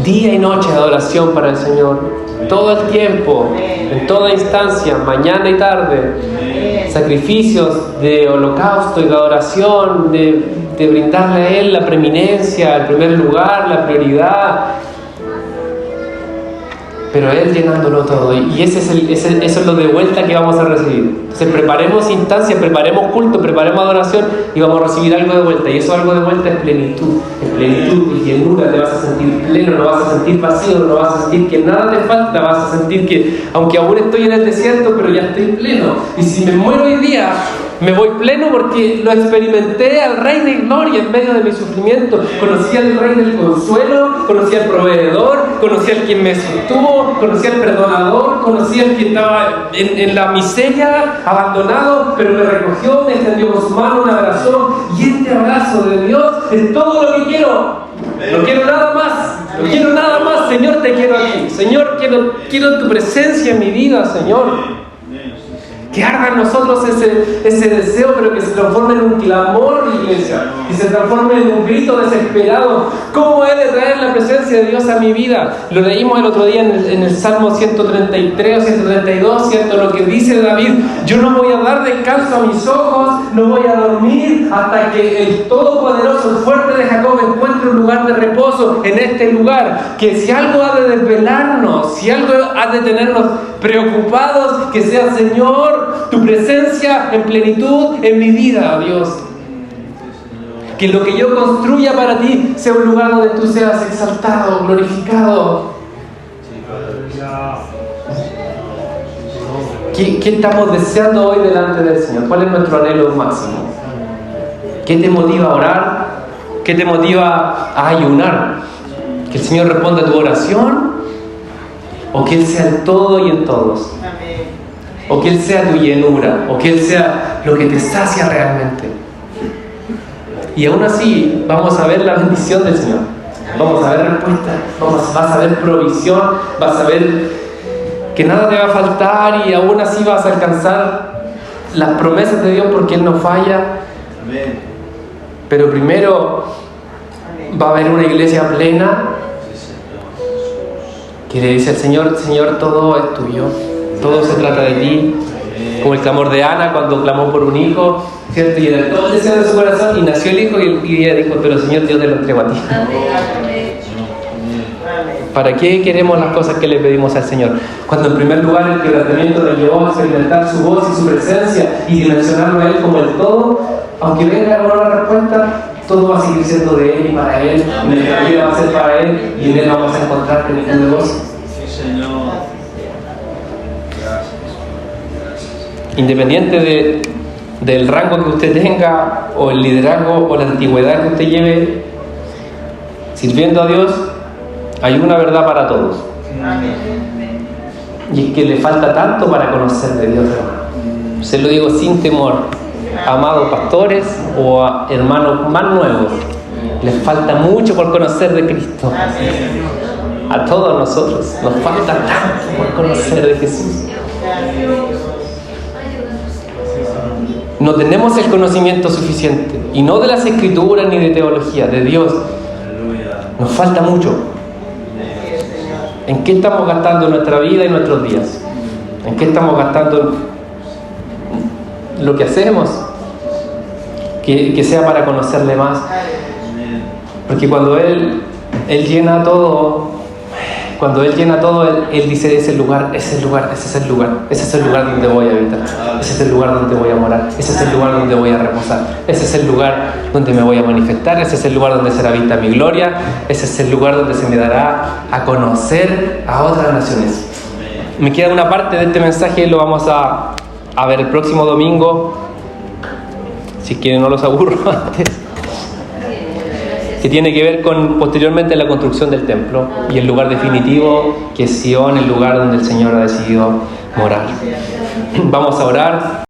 Día y noche de adoración para el Señor. Todo el tiempo, en toda instancia, mañana y tarde. Sacrificios de holocausto y de adoración, de brindarle a Él la preeminencia, el primer lugar, la prioridad. Pero Él llenándolo todo. Y eso es lo de vuelta que vamos a recibir. Entonces preparemos instancias, preparemos culto, preparemos adoración y vamos a recibir algo de vuelta. Y eso algo de vuelta es plenitud. Es plenitud y llenura. Te vas a sentir pleno, no vas a sentir vacío, no vas a sentir que nada te falta. Vas a sentir que, aunque aún estoy en el desierto, pero ya estoy pleno. Y si me muero hoy día, me voy pleno porque lo experimenté al Rey de Gloria en medio de mi sufrimiento. Conocí al Rey del Consuelo, conocí al Proveedor, conocí al quien me sostuvo, conocí al Perdonador, conocí al que estaba en la miseria, abandonado, pero me recogió, me extendió con su mano, me abrazó. Y este abrazo de Dios es todo lo que quiero. No quiero nada más, no quiero nada más. Señor, te quiero a ti. Señor, quiero tu presencia en mi vida, Señor. Que arda en nosotros ese deseo, pero que se transforme en un clamor, iglesia, y se transforme en un grito desesperado. ¿Cómo he de traer la presencia de Dios a mi vida? Lo leímos el otro día en el Salmo 133 o 132, ¿cierto? Lo que dice David: yo no voy a dar descanso a mis ojos, no voy a dormir hasta que el Todopoderoso, el fuerte de Jacob, encuentre un lugar de reposo en este lugar. Que si algo ha de desvelarnos, si algo ha de tenernos preocupados, que sea, Señor, tu presencia en plenitud en mi vida, Dios. Que lo que yo construya para ti sea un lugar donde tú seas exaltado, glorificado. ¿Qué estamos deseando hoy delante del Señor? ¿Cuál es nuestro anhelo máximo? ¿Qué te motiva a orar? ¿Qué te motiva a ayunar? ¿Que el Señor responda a tu oración? ¿O que Él sea el todo y en todos? O que Él sea tu llenura, o que Él sea lo que te sacia realmente. Y aún así vamos a ver la bendición del Señor. Vamos a ver respuesta, vas a ver provisión, vas a ver que nada te va a faltar y aún así vas a alcanzar las promesas de Dios porque Él no falla. Pero primero va a haber una iglesia plena que le dice al Señor: Señor, todo es tuyo. Todo se trata de ti, como el clamor de Ana cuando clamó por un hijo, ¿cierto? Y era todo el deseo de su corazón y nació el hijo y ella dijo: pero Señor, Dios te lo entrego a ti. ¿Para qué queremos las cosas que le pedimos al Señor? Cuando en primer lugar el quebrantamiento le llevó a experimentar su voz y su presencia y dimensionarlo a Él como el todo, aunque venga una respuesta, todo va a seguir siendo de Él y para Él, y nuestra vida va a ser para Él y en Él vamos a encontrar plenitud de gozo. Sí, Señor. Independiente del rango que usted tenga, o el liderazgo, o la antigüedad que usted lleve, sirviendo a Dios, hay una verdad para todos. Y es que le falta tanto para conocer de Dios, hermano. Se lo digo sin temor, amados pastores o a hermanos más nuevos, les falta mucho por conocer de Cristo. A todos nosotros nos falta tanto por conocer de Jesús. No tenemos el conocimiento suficiente, y no de las Escrituras ni de teología, de Dios. Nos falta mucho. ¿En qué estamos gastando nuestra vida y nuestros días? ¿En qué estamos gastando lo que hacemos? Que sea para conocerle más. Porque cuando Él llena todo, Él dice, ese es el lugar, ese es el lugar, ese es el lugar, ese es el lugar donde voy a habitar, ese es el lugar donde voy a morar, ese es el lugar donde voy a reposar, ese es el lugar donde me voy a manifestar, ese es el lugar donde será vista mi gloria, ese es el lugar donde se me dará a conocer a otras naciones. Me queda una parte de este mensaje, lo vamos a ver el próximo domingo, si quieren no los aburro antes, que tiene que ver con posteriormente la construcción del templo y el lugar definitivo que es Sion, el lugar donde el Señor ha decidido morar. Vamos a orar.